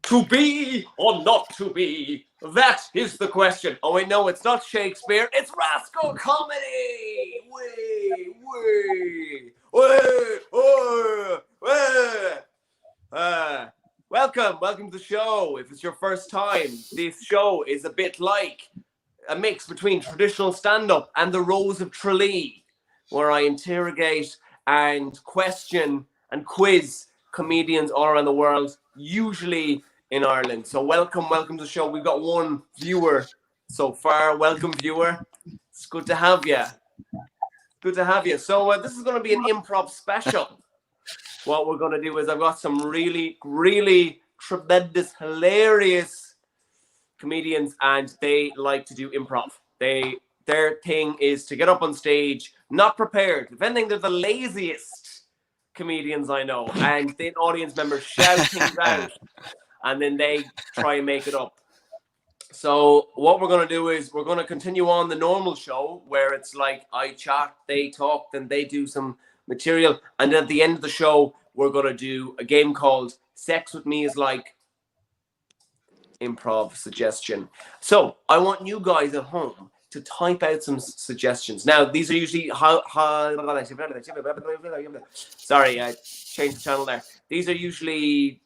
To be or not to be? That is the question. Oh wait, no, it's not Shakespeare. It's Rascal Comedy. Welcome to the show. If it's your first time, this show is a bit like a mix between traditional stand-up and the Rose of Tralee, where I interrogate and question and quiz comedians all around the world, usually in Ireland. So welcome to the show. We've got one viewer so far. Welcome, viewer. It's good to have you. So this is going to be an improv special. What we're going to do is I've got some really, really tremendous, hilarious comedians, and they like to do improv. Their thing is to get up on stage, not prepared. If anything, they're the laziest comedians I know. And then audience members shout things out, and then they try and make it up. So what we're going to do is we're going to continue on the normal show where it's like I chat, they talk, then they do some material. And then at the end of the show, we're going to do a game called Sex With Me Is Like Improv Suggestion. So I want you guys at home to type out some suggestions. Now, these are usually sorry, I changed the channel there. These are usually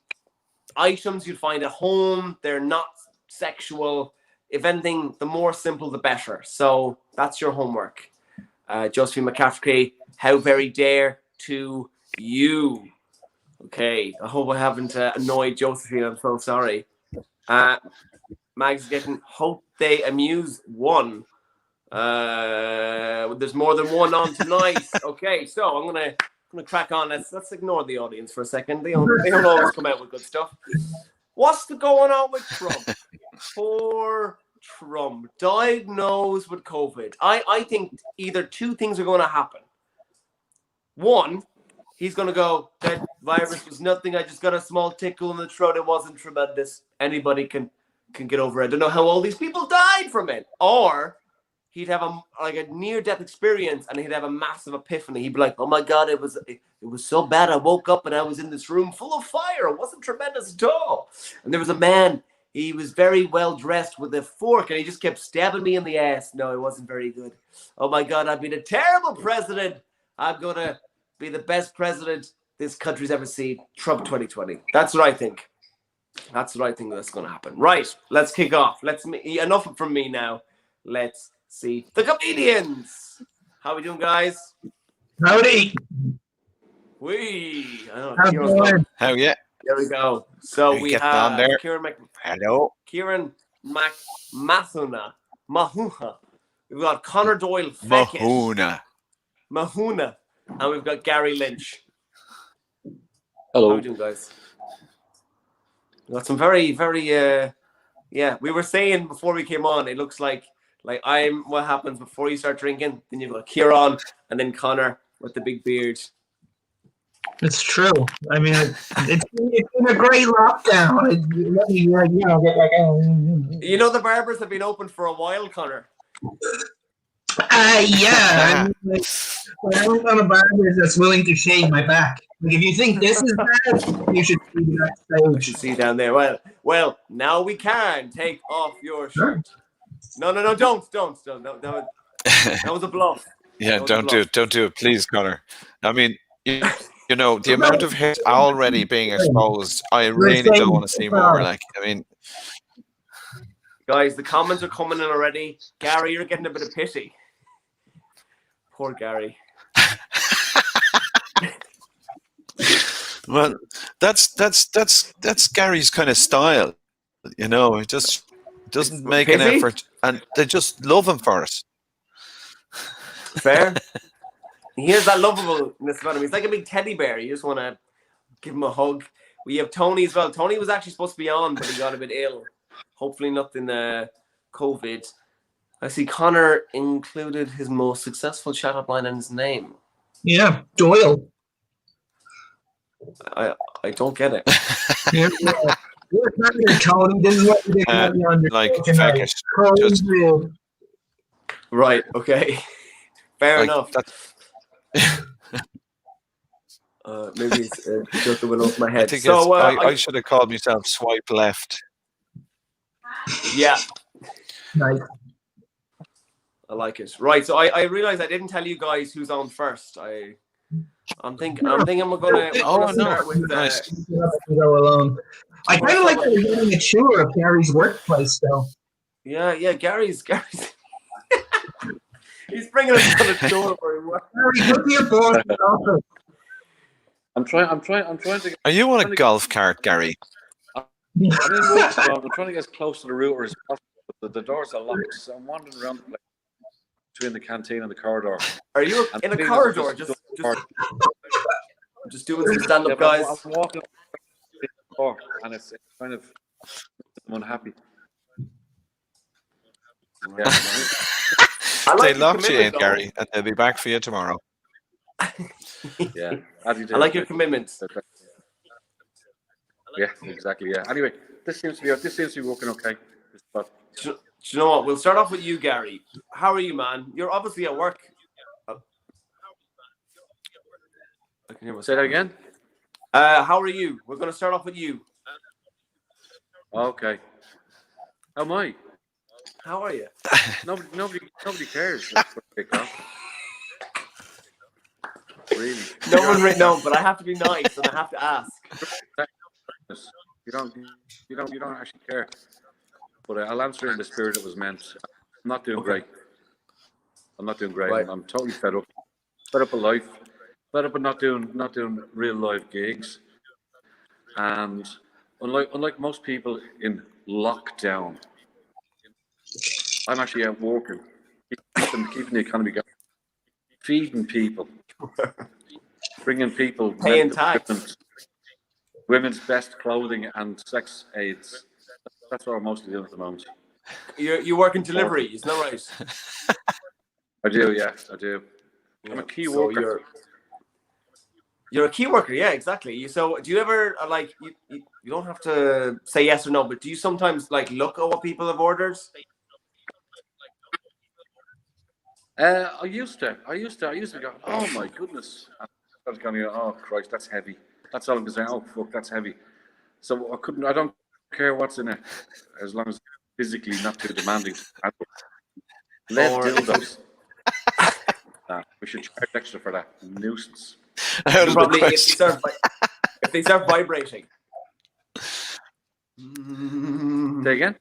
items you'd find at home. They're not sexual. If anything, the more simple, the better. So that's your homework. Josephine McCaffrey, how very dare to you. Okay, I hope I haven't annoyed Josephine. I'm so sorry. Mag's getting hope they amuse one. There's more than one on tonight. Okay, so I'm gonna crack on. Let's ignore the audience for a second. They don't always come out with good stuff. What's going on with Trump? Poor Trump, diagnosed with COVID. I think either two things are going to happen. One, he's going to go, that virus was nothing. I just got a small tickle in the throat. It wasn't tremendous. Anybody can get over it. I don't know how all these people died from it. Or he'd have a near-death experience and he'd have a massive epiphany. He'd be like, oh my God, it was so bad. I woke up and I was in this room full of fire. It wasn't tremendous at all. And there was a man, he was very well dressed with a fork and he just kept stabbing me in the ass. No, it wasn't very good. Oh my God, I've been a terrible president. I'm going to be the best president this country's ever seen. Trump 2020. That's what I think. That's what I think that's going to happen. Right, let's kick off. Enough from me now. Let's see the comedians. How we doing, guys? Howdy. Hell yeah. There we go. So we have Kieran McMahon. Hello. Kieran Mahuna. We've got Conor Doyle. Mahuna. And we've got Gary Lynch. Hello. How are we doing, guys? We got some very, very, we were saying before we came on, it looks like I'm what happens before you start drinking. Then you've got Kieran and then Conor with the big beard. It's true. I mean, it's been a great lockdown. You know, the barbers have been open for a while, Conor. Yeah. I don't know a barber that's willing to shave my back. Like, if you think this is bad, you should see that stage. You should see down there. Well, now we can take off your shirt. No, don't. No, that was a bluff. Yeah, don't do it, please, Conor. I mean, you know, the amount of hair already being exposed, I really don't want to see more. Like, I mean, guys, the comments are coming in already. Gary, you're getting a bit of pity. Poor Gary. Well, that's Gary's kind of style. You know, he just doesn't make an effort, and they just love him for it. Fair. He has that lovableness about him. He's like a big teddy bear. You just want to give him a hug. We have Tony as well. Tony was actually supposed to be on, but he got a bit ill. Hopefully nothing COVID. I see Conor included his most successful chat-up line in his name. Yeah, Doyle. I don't get it. Tony didn't want to get me on like just... Right, okay. Fair enough. Maybe it's just the went off my I head. think So I should have called myself Swipe Left. yeah, Nice. I like it. Right, so I realized I didn't tell you guys who's on first. I'm thinking we're gonna start with Nice. Go alone. I kind of like that we're getting a tour of Gary's workplace, though. Yeah, Gary's he's bringing us on a tour where he works. Gary, go to your boss. I'm trying to. Are you on a golf cart, Gary? I'm in work, so I'm trying to get as close to the router as possible. But the doors are locked, so I'm wandering around the place between the canteen and the corridor. Are you in a corridor? Just doing some stand-up, guys. I'm walking the door, and it's kind of I'm unhappy. Yeah. They locked you in, Gary, and they'll be back for you tomorrow. Yeah, as you do. I like your commitments. Yeah, exactly. Yeah. Anyway, this seems to be working okay. But Do you know what? We'll start off with you, Gary. How are you, man? You're obviously at work. I can hear myself. say that again. How are you? We're going to start off with you. Okay. How am I? How are you? Nobody cares. That's what they call. Really? No one written down, but I have to be nice and I have to ask. You don't actually care. But I'll answer it in the spirit it was meant. I'm not doing great. Right. I'm totally fed up. Fed up of life. Fed up of not doing real live gigs. And unlike most people in lockdown, I'm actually out working, keeping the economy going, feeding people, bringing people paying tax, women's best clothing and sex aids. That's what I'm mostly doing at the moment. You work in delivery, isn't that right? I do, yeah, I do. I'm a key worker. You're a key worker, yeah, exactly. So, do you ever like you don't have to say yes or no, but do you sometimes like look at what people have ordered? I used to go, oh my goodness. I was going, oh Christ, that's heavy. That's all I'm going to say. Oh fuck, that's heavy. So I don't care what's in it, as long as it's physically not too demanding. Lead dildos. We should charge extra for that. Nuisance. Probably if they start vibrating. Say again?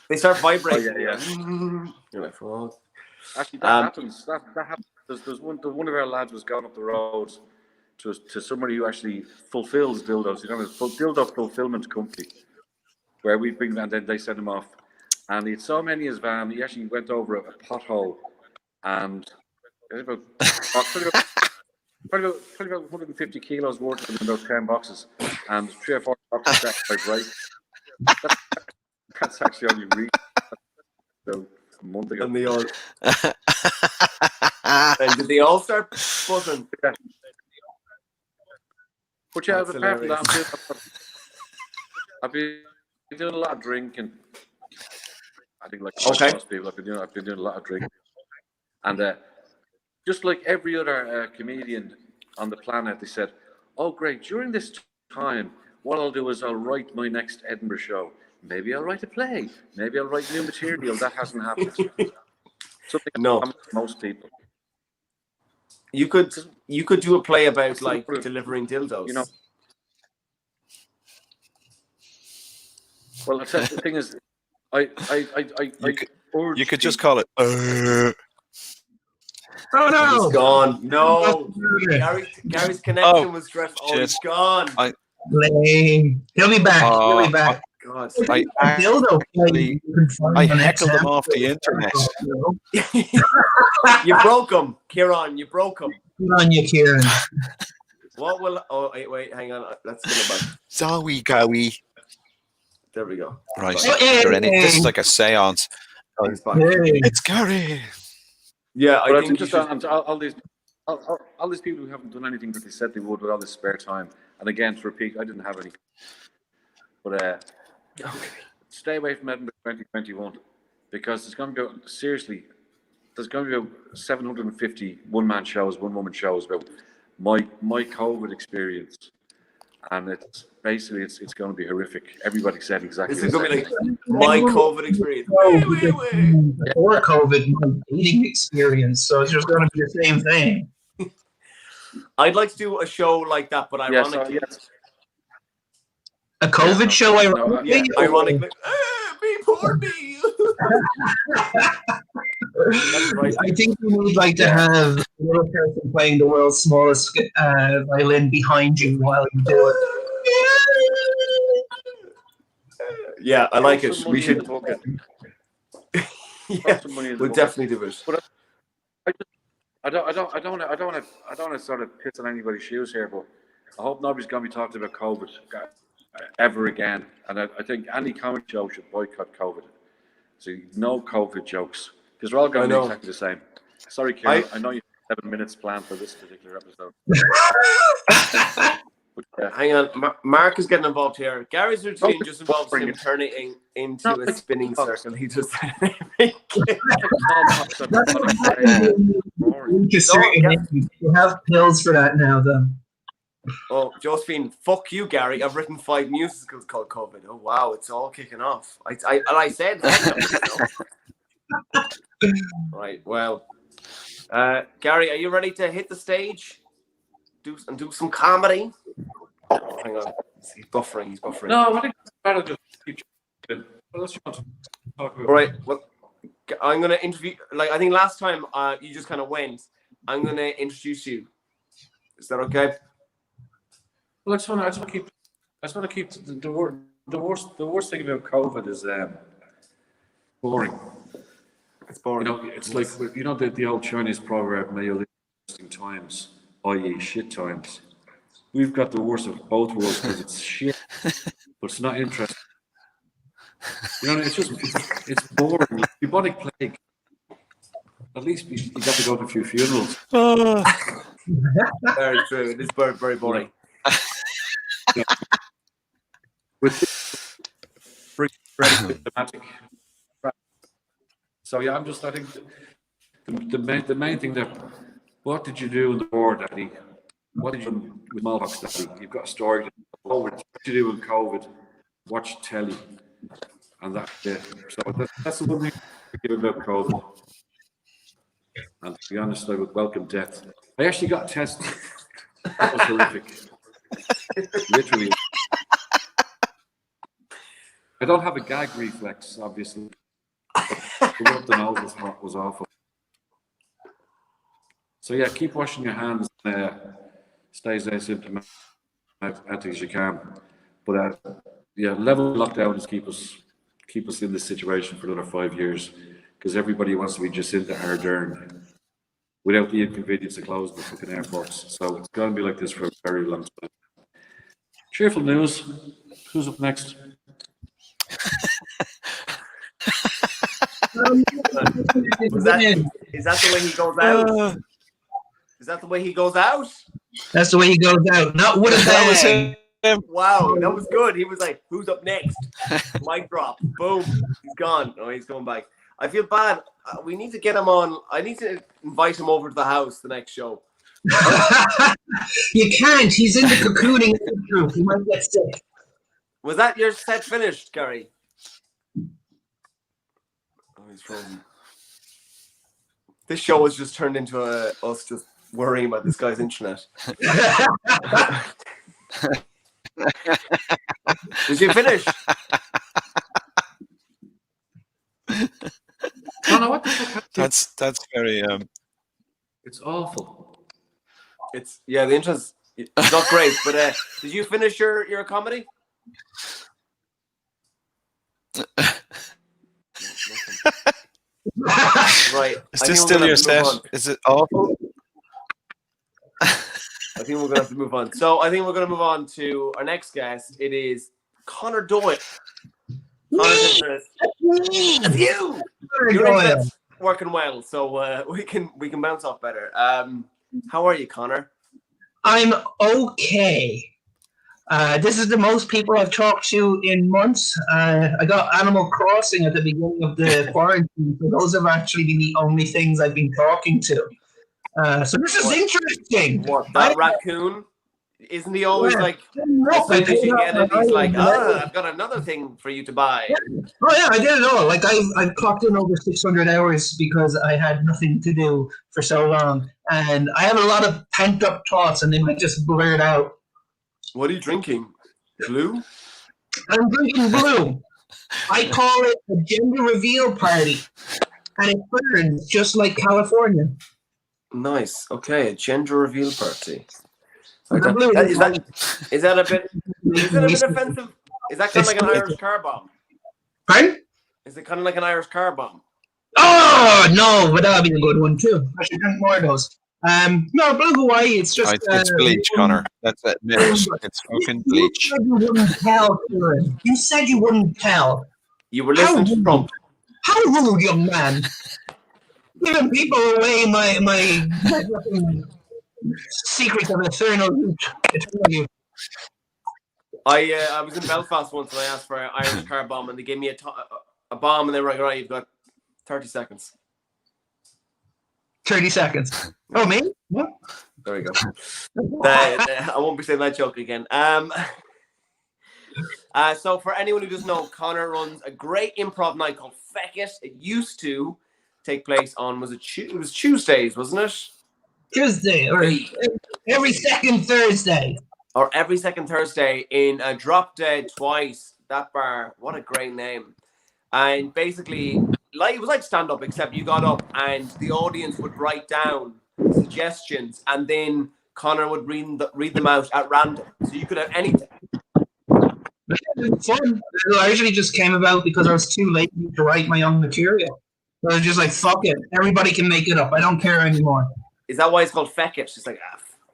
They start vibrating. Oh, yeah. You're like, well. Actually, that happens. That happens. There's one of our lads was going up the road to somebody who actually fulfills dildos. You know, it's a dildo fulfillment company where we bring them and then they send them off. And he had so many in his van, he actually went over a pothole and probably about 150 kilos worth of them in those 10 boxes, and 3 or 4 boxes that like right. That's actually only reached a month ago. And they all and did they all start buzzing? Yeah. But yeah, apart from that, I've been doing a lot of drinking. I think like most people, I've been doing a lot of drinking, and just like every other comedian on the planet, they said, "Oh, great! During this time, what I'll do is I'll write my next Edinburgh show. Maybe I'll write a play. Maybe I'll write new material." That hasn't happened. Something no, most people. You could do a play about like delivering dildos. You know. Well, the thing is, you could just call it. Oh no! He's gone. No, Gary's connection was stressed. Oh, he's gone. Lame. He'll be back. He'll be back. God, I heckled him off the internet. You broke him, Kieran. You broke him. Good on you, Kieran. What will? Oh, wait, hang on. Let's get it back. Zowie gowie. There we go. Right. This is like a seance. Oh, he's back. It's Gary. Yeah, but I think just all these people who haven't done anything that they said they would with all this spare time. And again, to repeat, I didn't have any. But stay away from Edinburgh 2021 because there's going to be 750 one-man shows, one-woman shows, about my COVID experience, and it's basically it's going to be horrific. Everybody said exactly. This is the going to be same. like my COVID experience. Before COVID, my dating experience. So it's just going to be the same thing. I'd like to do a show like that, but Yeah, so, ironically, A COVID show, ironically. yeah, ironically, me, poor me. That's right. I think we would like to have another person playing the world's smallest violin behind you while you do it. Yeah, I like it. Some We money in should. the pocket. Yeah, Some money in the we'll pocket. definitely do it. But I don't want to sort of piss on anybody's shoes here, but I hope nobody's going to be talking about COVID ever again. And I think any comedy show should boycott COVID. So no COVID jokes, because they're all going to be exactly the same. Sorry, Kieran, I know you have 7 minutes planned for this particular episode. But, Hang on, Mark is getting involved here. Gary's routine just involves him turning into a spinning circle. He just You have pills for that now, though. Oh, Josephine, fuck you, Gary. I've written 5 musicals called COVID. Oh wow, it's all kicking off. I said right. Well, Gary, are you ready to hit the stage? Do some comedy. Oh, hang on, he's buffering. No, I think it's better just keep unless you want to talk about. All right. Well, I'm gonna interview. Like I think last time, you just kind of went. I'm gonna introduce you. Is that okay? Well, I just want to keep the worst thing about COVID is boring. It's boring. You know, it's like the old Chinese proverb, "May you live in interesting times," i.e., shit times. We've got the worst of both worlds because it's shit, but it's not interesting. You know, it's boring. Bubonic plague. At least you got to go to a few funerals. Very true. It is very, very boring. Yeah. With very systematic. So yeah, I think the main thing there. What did you do in the war, Daddy? What did you do with smallpox, Daddy? You've got a story. What did you do in COVID? Watch telly, and that's it. So that's the one thing I give about COVID. And to be honest, I would welcome death. I actually got tested. That was horrific. Literally. I don't have a gag reflex, obviously. But the one up the nose was awful. So yeah, keep washing your hands. Stay as asymptomatic as you can. But yeah, level lockdowns keep us in this situation for another 5 years, because everybody wants to be Jacinda Ardern without the inconvenience of closing the fucking airports. So it's going to be like this for a very long time. Cheerful news. Who's up next? Is that the way he goes out? Is that the way he goes out? That's the way he goes out. Not what That was him. Wow, that was good. He was like, "Who's up next?" Mic drop. Boom. He's gone. Oh, he's going back. I feel bad. We need to get him on. I need to invite him over to the house the next show. You can't. He's in the cocooning group. He might get sick. Was that your set finished, Gary? Oh, he's frozen. This show has just turned into us just worrying about this guy's internet. Did you finish? No, what the fuck? That's very It's awful. The internet's it's not great. But did you finish your comedy? Right. Is this still your set? Is it awful? I think we're gonna have to move on. So I think we're gonna move on to our next guest. It is Conor Doyle. Conor's That's you. Your internet's working well, so we can bounce off better. How are you, Conor? I'm okay. This is the most people I've talked to in months. I got Animal Crossing at the beginning of the quarantine, so those have actually been the only things I've been talking to. So this is interesting. What, that raccoon? Isn't he always like, as I soon as you get it, he's like, oh I've got another thing for you to buy. yeah, I did it all. Like I've clocked in over 600 hours because I had nothing to do for so long, and I have a lot of pent up thoughts, and they might just blurt out. What are you drinking? Blue? I'm drinking blue. I call it a gender reveal party, and it burns just like California. Nice. Okay, a gender reveal party. Like The blue is that a bit offensive? Is that kind of like an Irish car bomb? Pardon? Is it kind of like an Irish car bomb? Oh no, but that'll be a good one too. I should drink more of those. No, Blue Hawaii. It's just It's bleach, Connor. That's it. It's fucking bleach. You said you wouldn't tell, Kieran. You said you wouldn't tell. You were listening to Trump. How rude, young man! Giving people away my secrets of eternal youth. I was in Belfast once and I asked for an Irish car bomb and they gave me a bomb and they were like, right, you've got 30 seconds. 30 seconds. Oh, me? What? There we go. I won't be saying that joke again. So for anyone who doesn't know, Conor runs a great improv night called Feck It. It used to take place on, it was Tuesdays, wasn't it? Tuesday, or every second Thursday. Or every second Thursday in Drop Dead Twice, that bar. What a great name. And basically, it was like stand-up, except you got up and the audience would write down suggestions and then Conor would read them out at random. So you could have anything. It was fun. It largely just came about because I was too late to write my own material. So I was just like, fuck it. Everybody can make it up. I don't care anymore. Is that why it's called Feck It? It's just like,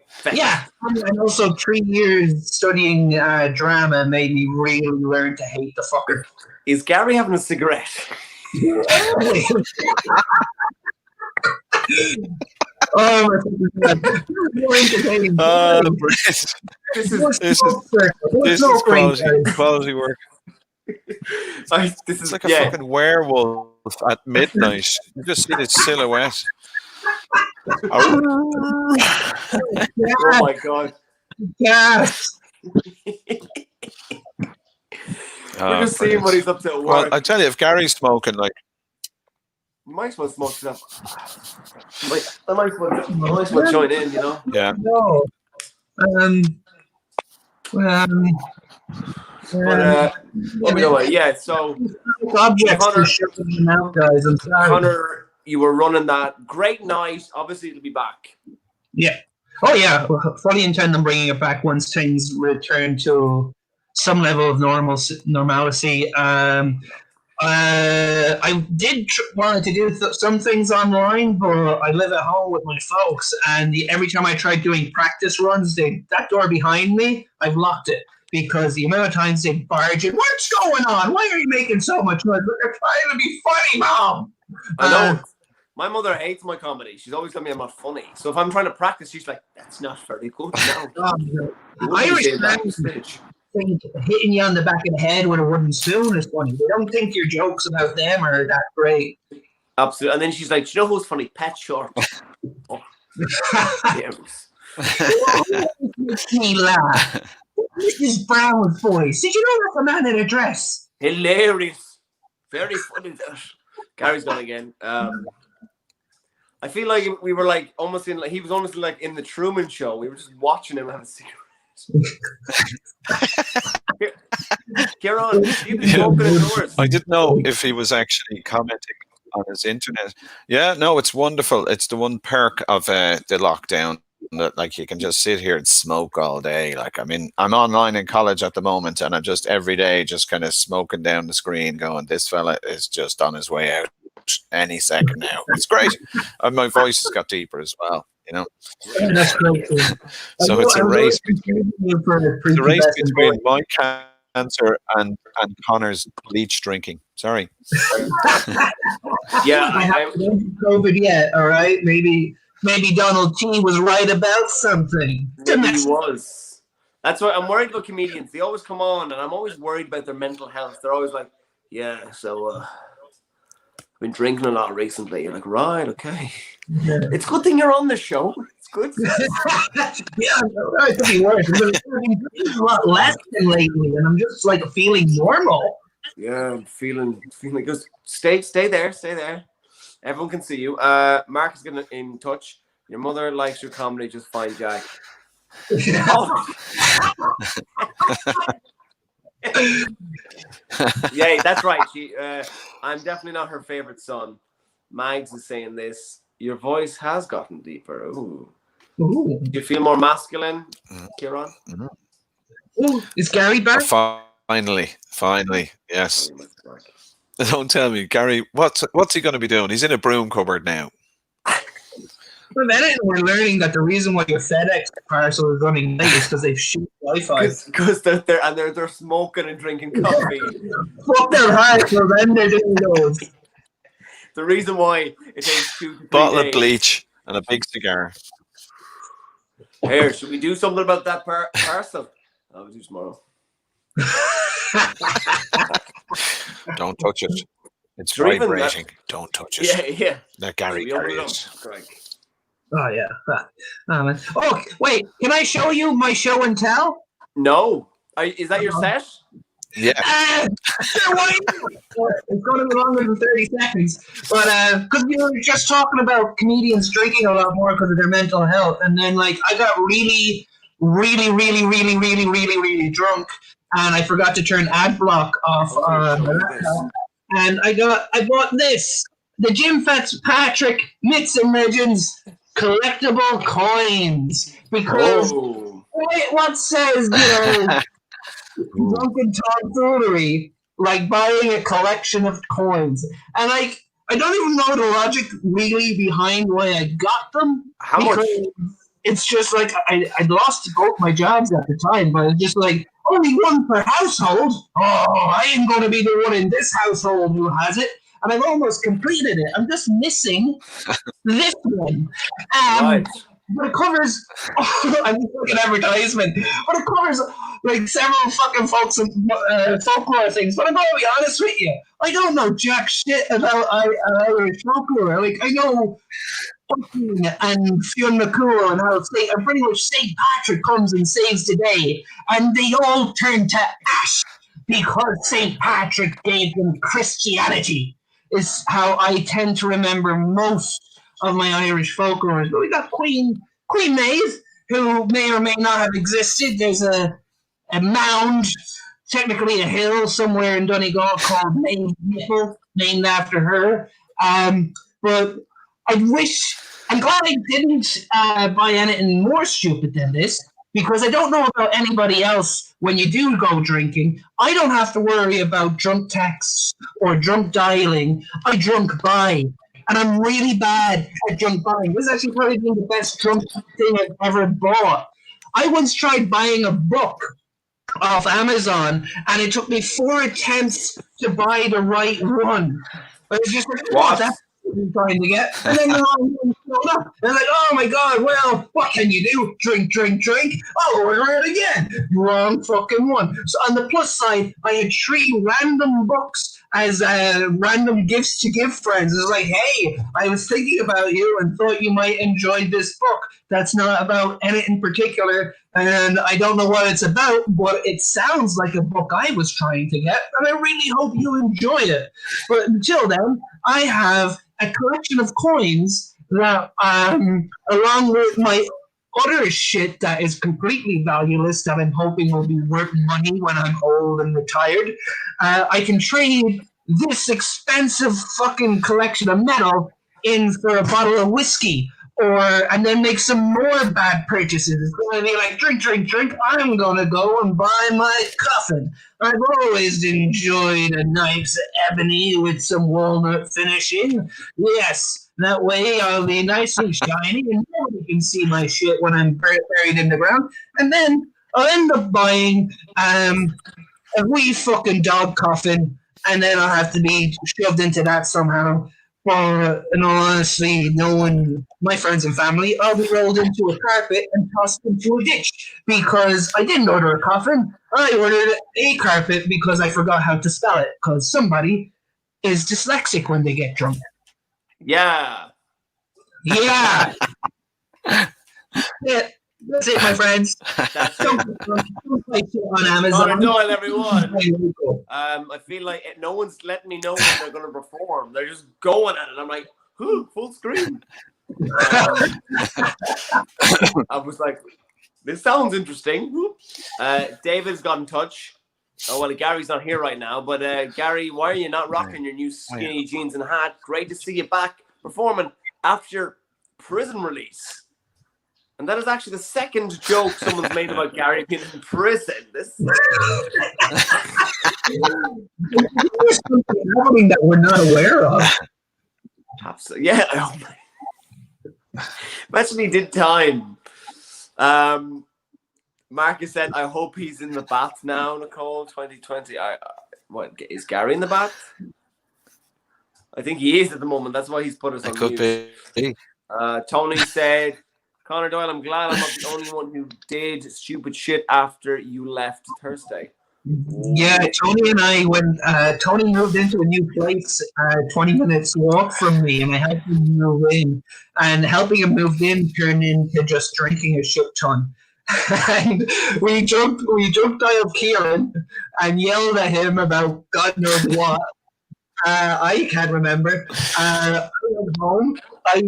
Feck It. Yeah. And also 3 years studying drama made me really learn to hate the fucker. Is Gary having a cigarette? Oh, more entertaining. This is quality work. This is like a fucking werewolf at midnight. You just see the silhouette. Oh my god. Yes. We're just seeing what he's up to at work. Well, I tell you, if Gary's smoking, like, you might as well smoke stuff. I might as well join in, you know? Yeah. No. Yeah, so objects to shut them out, guys. I'm sorry. Conor, you were running that great night. Obviously, it'll be back. Yeah. Oh, yeah. Well, fully intend on bringing it back once things return to some level of normalcy. I did wanted to do some things online, but I live at home with my folks, and every time I tried doing practice runs, that door behind me, I've locked it because the amount of times they barge in. What's going on? Why are you making so much noise? They're trying to be funny, Mom. I know. My mother hates my comedy. She's always telling me I'm not funny. So if I'm trying to practice, she's like, "That's not very good." No. Irish think hitting you on the back of the head with a wooden spoon is funny. They don't think your jokes about them are that great. Absolutely. And then she's like, "Do you know who's funny? Pet Short." Oh. Makes me laugh. Mrs. Brown's voice. Did you know that's a man in a dress? Hilarious. Very funny. Gary's gone again. I feel like we were like almost in like he was almost like in the Truman Show. We were just watching him have a cigarette. Kieran, you've been smoking indoors. I didn't know if he was actually commenting on his internet. Yeah, no, it's wonderful. It's the one perk of the lockdown that like you can just sit here and smoke all day. Like, I mean, I'm online in college at the moment, and I'm just every day just kind of smoking down the screen, going, "This fella is just on his way out any second now." It's great. And my voice has got deeper as well. You know, that's great. So it's a race. It's a race between my cancer and Conor's bleach drinking. Sorry. Yeah, I haven't COVID yet. All right, maybe Donald T was right about something. Maybe he was. That's why I'm worried about comedians. They always come on, and I'm always worried about their mental health. They're always like, "Yeah, so been drinking a lot recently. You're like, right, okay. Yeah. It's a good thing you're on the show. It's good. Yeah, it could be worse. I've been drinking a lot less than lately, and I'm just like feeling normal. Yeah, I'm feeling good. Stay there. Everyone can see you. Mark is getting in touch. Your mother likes your comedy. Just find Jack. Oh. Yeah, that's right. I'm definitely not her favorite son. Mags is saying this. Your voice has gotten deeper. Ooh. Do you feel more masculine, Kieran? Ooh, is Gary back? Finally, yes. Don't tell me, Gary. What's he going to be doing? He's in a broom cupboard now. Well, then we're learning that the reason why your FedEx parcel is running late is because they've shoot Wi-Fi. Because they're smoking and drinking coffee. Fuck their heart, so then they're doing those. The reason why it takes 2 to 3 Bottle days. of bleach and a big cigar. Here, should we do something about that parcel? I'll do tomorrow. Don't touch it. It's Sure, even vibrating. Don't touch it. Yeah. Let Gary carry it. Oh, yeah. Oh, wait. Can I show you my show and tell? No. Is that your set? Yeah. It's going to be longer than 30 seconds. But because you were just talking about comedians drinking a lot more because of their mental health. And then, like, I got really drunk. And I forgot to turn ad block off. And I bought this. The Jim Fitzpatrick Myths and Legends collectible coins. Because what says, drunken tomfoolery, like buying a collection of coins. And I don't even know the logic really behind why I got them. How much? It's just like I lost both my jobs at the time, but it's just like only one per household. Oh, I ain't going to be the one in this household who has it. And I've almost completed it. I'm just missing this one. Right. But it covers, I'm looking at advertisement, but it covers like several fucking folklore things. But I'm going to be honest with you, I don't know jack shit about Irish folklore. Like, I know fucking and Fionn McCool and how pretty much St. Patrick comes and saves the day, and they all turn to ash because St. Patrick gave them Christianity, is how I tend to remember most of my Irish folklore. But we got Queen Maeve, who may or may not have existed. There's a mound, technically a hill, somewhere in Donegal called Maeve Nipple, named after her. But I'm glad I didn't buy anything more stupid than this, because I don't know about anybody else. When you do go drinking, I don't have to worry about drunk texts or drunk dialing. I drunk buy. And I'm really bad at drunk buying. This is actually probably been the best drunk thing I've ever bought. I once tried buying a book off Amazon, and it took me 4 attempts to buy the right one. But it's just like, what? That's what I'm trying to get. And then the wrong one showed up. And I'm like, oh my God, well, what can you do? Drink. I'll order it again. Wrong fucking one. So on the plus side, I had 3 random books as random gifts to give friends. It's like, hey, I was thinking about you and thought you might enjoy this book. That's not about anything particular, and I don't know what it's about, but it sounds like a book I was trying to get, and I really hope you enjoy it. But until then, I have a collection of coins that, along with my other shit that is completely valueless that I'm hoping will be worth money when I'm old and retired, I can trade this expensive fucking collection of metal in for a bottle of whiskey, and then make some more bad purchases. It's going to be like, drink. I'm going to go and buy my coffin. I've always enjoyed a nice ebony with some walnut finishing. Yes, that way I'll be nice and shiny and nobody can see my shit when I'm buried in the ground. And then I'll end up buying a wee fucking dog coffin, and then I'll have to be shoved into that somehow. But in all honesty, knowing my friends and family, I'll be rolled into a carpet and tossed into a ditch, because I didn't order a coffin. I ordered a carpet because I forgot how to spell it, because somebody is dyslexic when they get drunk. Yeah. Yeah. Yeah. That's it, my friends. That's Don't it. get drunk. Don't buy shit on Conor Amazon. Doyle, everyone. Illegal. I feel like no one's letting me know when they're going to perform. They're just going at it. I'm like, full screen. I was like, this sounds interesting. David's got in touch. Oh, well, Gary's not here right now. But Gary, why are you not rocking your new skinny jeans and hat? Great to see you back performing after your prison release. And that is actually the second joke someone's made about Gary being in prison. This something happening that we're not aware of. Absolutely. Yeah. Oh my. Imagine he did time. Marcus said, I hope he's in the bath now, Nicole, 2020. What, is Gary in the bath? I think he is at the moment. That's why he's put us on Could mute. be. Tony said, Conor Doyle, I'm glad I'm not the only one who did stupid shit after you left Thursday. Yeah, Tony and I, when Tony moved into a new place, 20 minutes walk from me, and I helped him move in. And helping him move in turned into just drinking a shit ton. And we jumped dialed Kieran and yelled at him about God knows what. I can't remember. I went home. I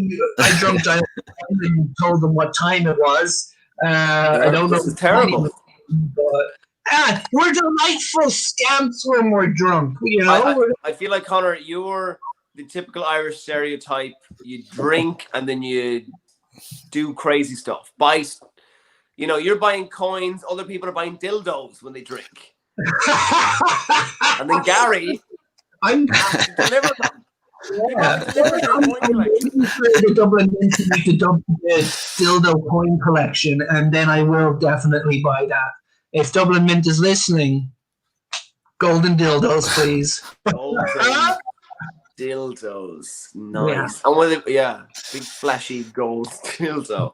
drunk dialed and told them what time it was. I don't know. This is terrible. But we're delightful scamps when we're drunk, you know. I feel like, Conor, you're the typical Irish stereotype. You drink and then you do crazy stuff. You're buying coins. Other people are buying dildos when they drink. And then Gary, I'm deliver them. Yeah. The Dublin Mint to make the Dublin dildo coin collection, and then I will definitely buy that. If Dublin Mint is listening, golden dildos, please. Golden dildos, nice. And with it, big flashy gold dildo.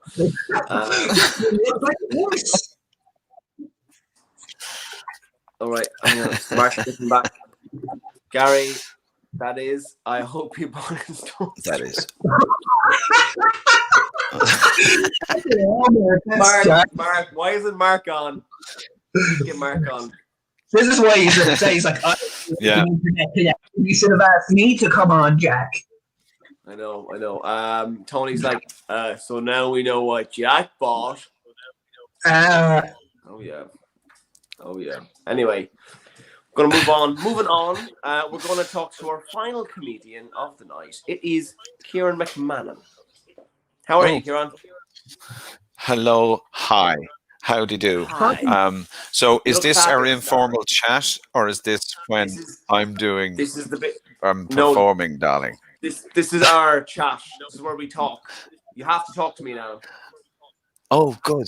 All right, Mark, getting back. Gary, that is. I hope you bought his toast. That is. Mark, why isn't Mark on? Get Mark on. This is why he's like, yeah. You should have asked me to come on, Jack. I know. Tony's like, so now we know what Jack bought. Oh yeah. Anyway, we're gonna move on. Moving on, we're gonna talk to our final comedian of the night. It is Kieran McMahon. How are you, Kieran? Hello, hi. How do you do? Hi. So is this our informal chat, or is this when I'm doing? This is the bit. I'm performing, darling. This is our chat. This is where we talk. You have to talk to me now. Oh, good.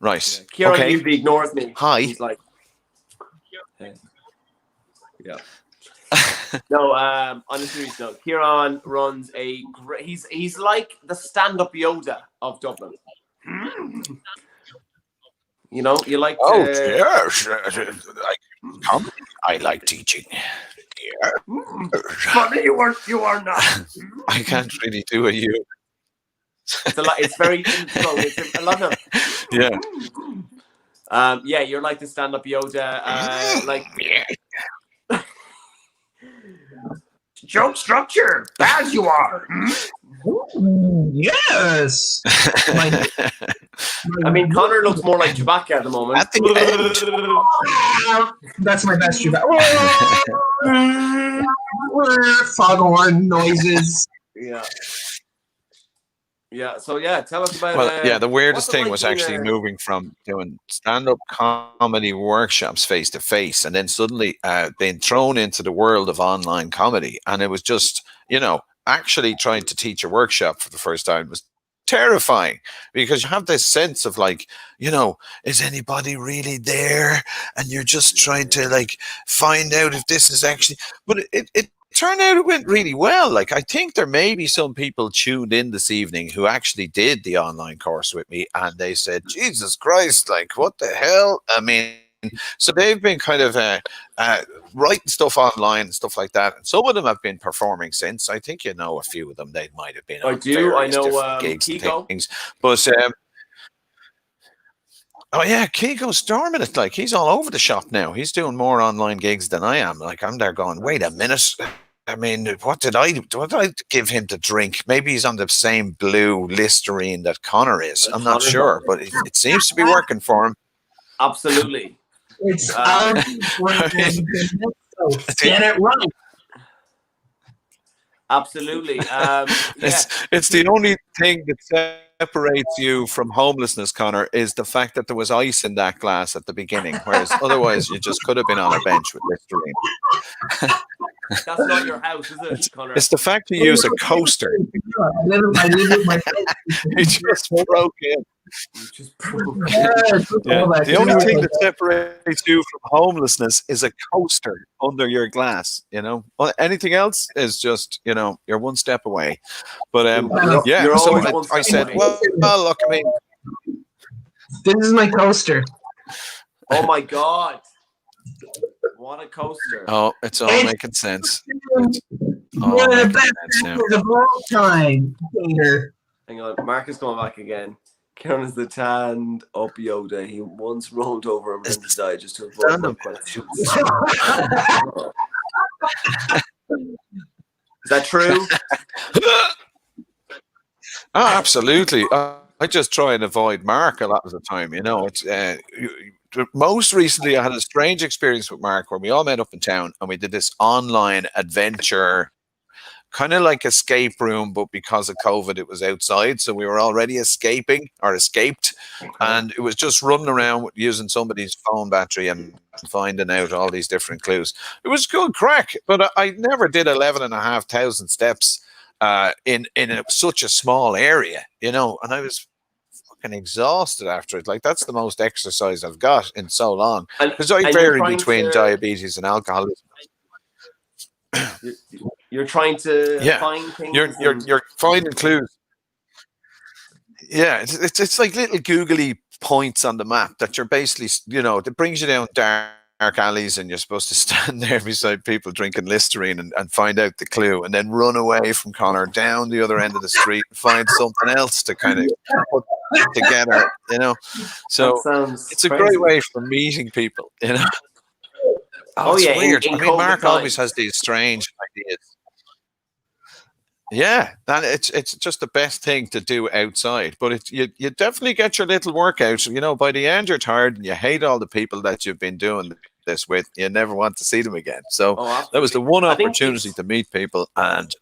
Right. Kieran usually ignores me. Hi. He's like, yeah. No, on a serious note, Kieran runs a great. He's like the stand-up Yoda of Dublin. You know, you like. Yes. I like teaching. Yeah. Funny, you are not. I can't really do a you. It's very intro. It's a lot of. Yeah. You're like the stand-up Yoda. Joke structure, as you are. Yes. I mean, Conor looks more like Chewbacca at the moment. At the That's my best Chewbacca. Foghorn noises. Yeah. So tell us about. Well, the weirdest thing like was actually moving from doing stand-up comedy workshops face to face, and then suddenly being thrown into the world of online comedy, and it was just, actually trying to teach a workshop for the first time was terrifying, because you have this sense of like, is anybody really there, and you're just trying to like find out if this is actually. But it turned out it went really well. Like, I think there may be some people tuned in this evening who actually did the online course with me, and they said, Jesus Christ, like, what the hell? I mean, So they've been kind of writing stuff online and stuff like that. And some of them have been performing since. I think you know a few of them. They might have been. I On do. I various know different gigs Kiko. and things. But oh yeah, Kiko's storming it. Like he's all over the shop now. He's doing more online gigs than I am. Like I'm there going, wait a minute. I mean, what did I give him to drink? Maybe he's on the same blue Listerine that Conor is. I'm not sure, but it seems to be working for him. Absolutely. It's Get it right. Absolutely. It's the only thing that separates you from homelessness, Conor, is the fact that there was ice in that glass at the beginning, whereas otherwise you just could have been on a bench with Listerine. That's not your house, is it, Conor? It's the fact you use a coaster. I live with my You just broke in. Yeah, The only thing that separates you from homelessness is a coaster under your glass. You know, well, anything else is just you're one step away. But yeah, You're so always one I step said, away. well, look, I mean, This is my coaster. Oh my God. What a coaster. oh, it's all making sense. It's all One of the making best sense now. actors of all time, Peter. Hang on, Mark is coming back again. Kieran is the tanned up Yoda. He once rolled over and then died just to avoid my questions. Is that true? Oh, absolutely. I just try and avoid Mark a lot of the time. It's most recently I had a strange experience with Mark where we all met up in town and we did this online adventure, kind of like escape room, but because of COVID, it was outside, so we were already escaped, and it was just running around using somebody's phone battery and finding out all these different clues. It was good crack, but I never did 11,500 steps in such a small area, and I was fucking exhausted after it. Like that's the most exercise I've got in so long, because I vary between diabetes and alcoholism. You're trying to find things. You're finding clues. Yeah, it's like little googly points on the map that you're basically, that brings you down dark alleys, and you're supposed to stand there beside people drinking Listerine and find out the clue, and then run away from Conor down the other end of the street and find something else to kind of put together, So it's a great way for meeting people, Oh, it's weird. I mean, Mark always has these strange ideas. Yeah, and it's just the best thing to do outside. But you definitely get your little workout. By the end, you're tired and you hate all the people that you've been doing this with. You never want to see them again. So that was the one opportunity to meet people. And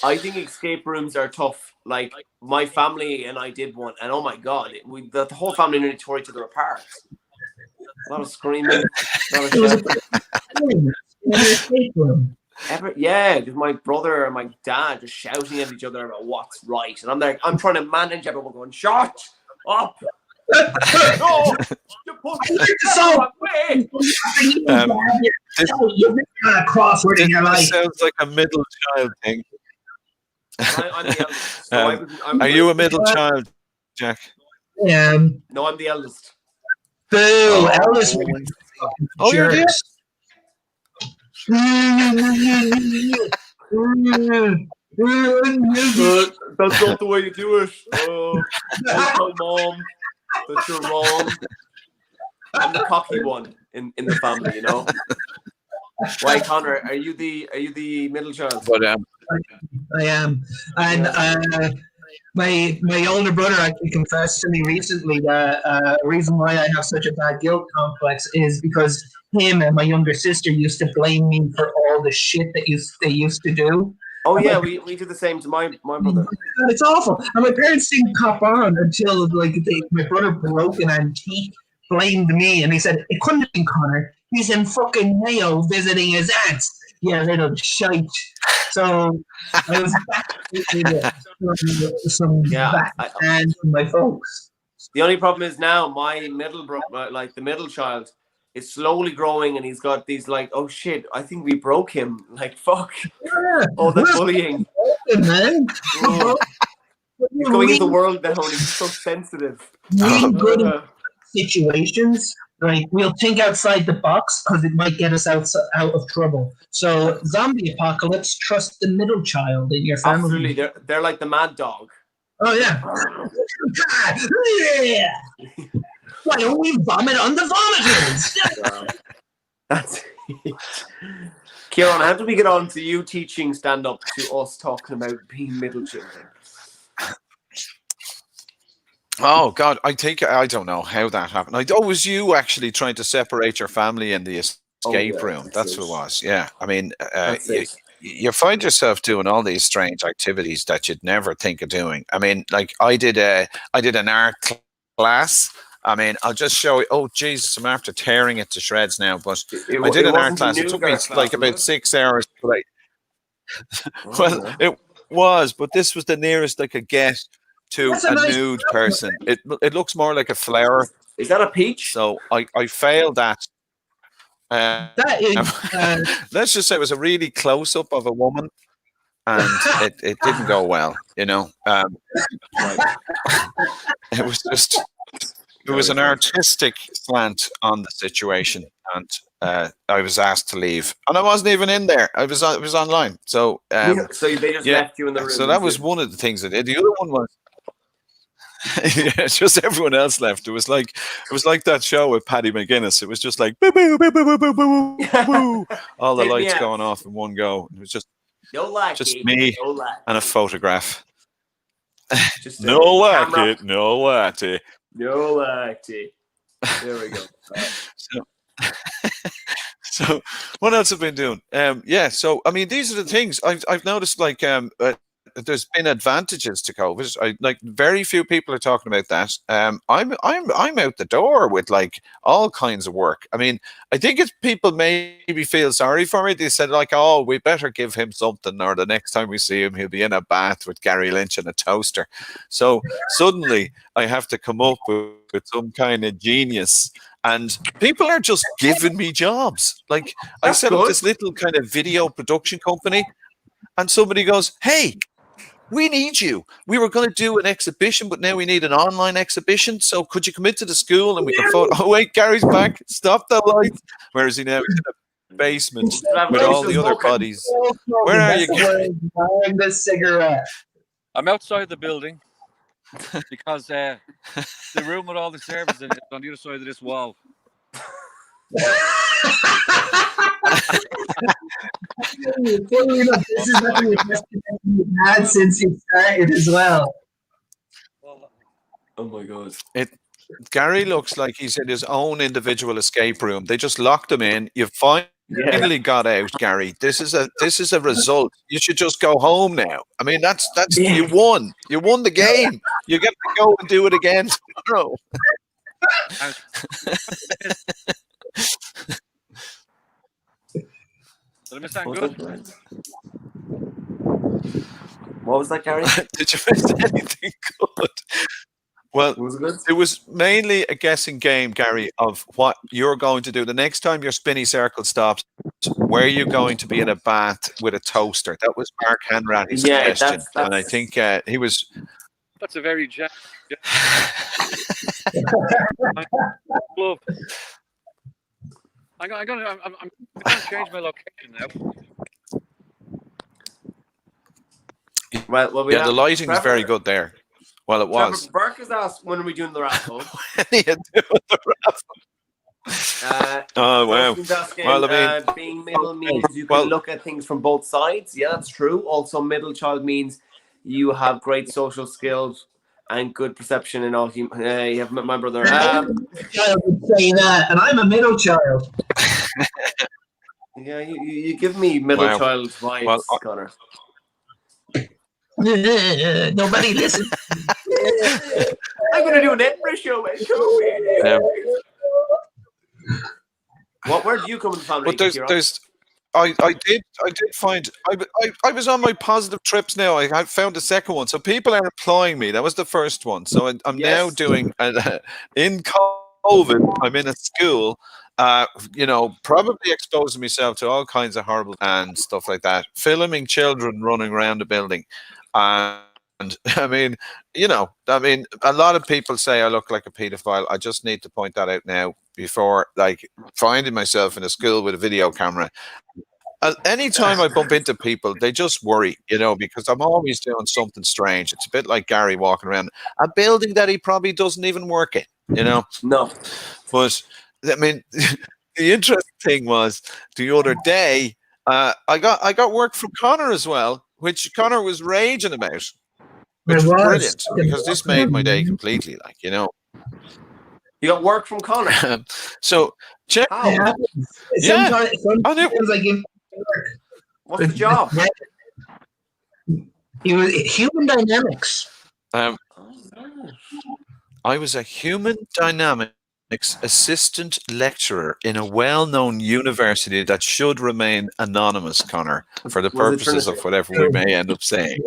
I think escape rooms are tough. Like my family and I did one, and oh my God, the whole family nearly tore each other apart. A lot of screaming. Because my brother and my dad just shouting at each other about what's right, and I'm trying to manage everyone going, "Shut up! No, you put yourself away." Crossword in your life. This sounds like a middle child thing. I'm the eldest. So are you a middle child, Jack? No, I'm the eldest. Boo! Eldest. Oh, you're the That's not the way you do it. Don't tell Mom that you're wrong. I'm the cocky one in the family, Why, Conor? Are you the middle child? But I am, and my older brother actually confessed to me recently that the reason why I have such a bad guilt complex is because him and my younger sister used to blame me for all the shit that they used to do. Oh yeah, we do the same to my brother. It's awful, and my parents didn't cop on until my brother broke an antique, blamed me, and he said it couldn't have been Conor. He's in fucking Mayo visiting his aunts. Yeah, little shite. So I was and my folks. The only problem is now my the middle child, is slowly growing, and he's got these oh shit, I think we broke him. Fuck. Yeah, all the bullying. Man. He's going into the world now, and he's so sensitive. Really good situations Right, we'll think outside the box because it might get us out of trouble. So, zombie apocalypse, trust the middle child in your family. Absolutely, they're like the mad dog. Oh yeah. Yeah. Why don't we vomit on the vomiters? Wow. That's it. Kieran, how do we get on to you teaching stand-up to us talking about being middle children? Oh God, I don't know how that happened. It was you actually trying to separate your family in the escape room. That's what it was. Yeah, I mean, you find yourself doing all these strange activities that you'd never think of doing. I mean, like I did an art class. I mean, I'll just show you. Oh Jesus, I'm after tearing it to shreds now. But I did an art class. It took me like about 6 hours. Well, it was, but this was the nearest I could get to a nude person. It looks more like a flower. Is that a peach? So I failed that. That is, let's just say it was a really close up of a woman, and it didn't go well. You know, it was an artistic slant on the situation, and I was asked to leave, and I wasn't even in there. It was online. So so they just left you in the room. So that was one of the things I did. The other one was. Yeah, just everyone else left. It was like that show with Paddy McGuinness. It was just like boo, boo, boo, boo, boo, boo, boo, boo. All the lights going off in one go. It was just me and a photograph. Just no like it. There we go. So what else have I been doing? Yeah. So I mean, these are the things I've noticed. Like there's been advantages to COVID. Like very few people are talking about that. I'm out the door with like all kinds of work. I mean, I think it's people maybe feel sorry for me. They said like, oh, we better give him something, or the next time we see him, he'll be in a bath with Gary Lynch and a toaster. So suddenly I have to come up with some kind of genius. And people are just giving me jobs. Like I set up this little kind of video production company, and somebody goes, hey, we need you. We were going to do an exhibition, but now we need an online exhibition. So could you come into the school and we can photo? Oh, wait, Gary's back. Stop the lights. Where is he now? He's in the basement with all the other bodies. Where are you, Gary? Buying this cigarette. I'm outside the building because the room with all the servers in it is on the other side of this wall. This is not the best you've had since you started as well. Oh my god! Gary looks like he's in his own individual escape room. They just locked him in. You finally got out, Gary. This is a result. You should just go home now. I mean, that's you won. You won the game. You get to go and do it again tomorrow. Did I miss that good? What was that, Gary? Did you miss anything good? Well, it was mainly a guessing game, Gary, of what you're going to do. The next time your spinny circle stops, where you're going to be in a bath with a toaster. That was Mark Hanratty's suggestion. That's... And I think he was... That's a very Jack. I'm going to change my location now. Well, the lighting is very good there. Well, it was. Burke has asked, when are we doing the raffle? Oh, wow. Asking, well, I mean, being middle means you can look at things from both sides. Yeah, that's true. Also, middle child means you have great social skills and good perception in all you have my brother. Child would say that, and I'm a middle child. Yeah, you give me middle child vibes, Connor. Nobody listen. I'm gonna do an Edinburgh show. Where do you come in the family? But I did find I was on my positive trips now. I found a second one, so people are employing me. That was the first one. So I'm now doing in COVID. I'm in a school. Probably exposing myself to all kinds of horrible and stuff like that. Filming children running around the building. I mean, a lot of people say I look like a pedophile. I just need to point that out now before, like, finding myself in a school with a video camera. Anytime I bump into people, they just worry, because I'm always doing something strange. It's a bit like Gary walking around a building that he probably doesn't even work in, No. But, I mean, the interesting thing was the other day, I got work from Conor as well, which Conor was raging about, which was brilliant, because this made my day completely, like, You got work from Conor? So, check. How? Sometimes I give work. What's the job? He was human dynamics. I was a human dynamics assistant lecturer in a well-known university that should remain anonymous, Conor, for the purposes of whatever we may end up saying.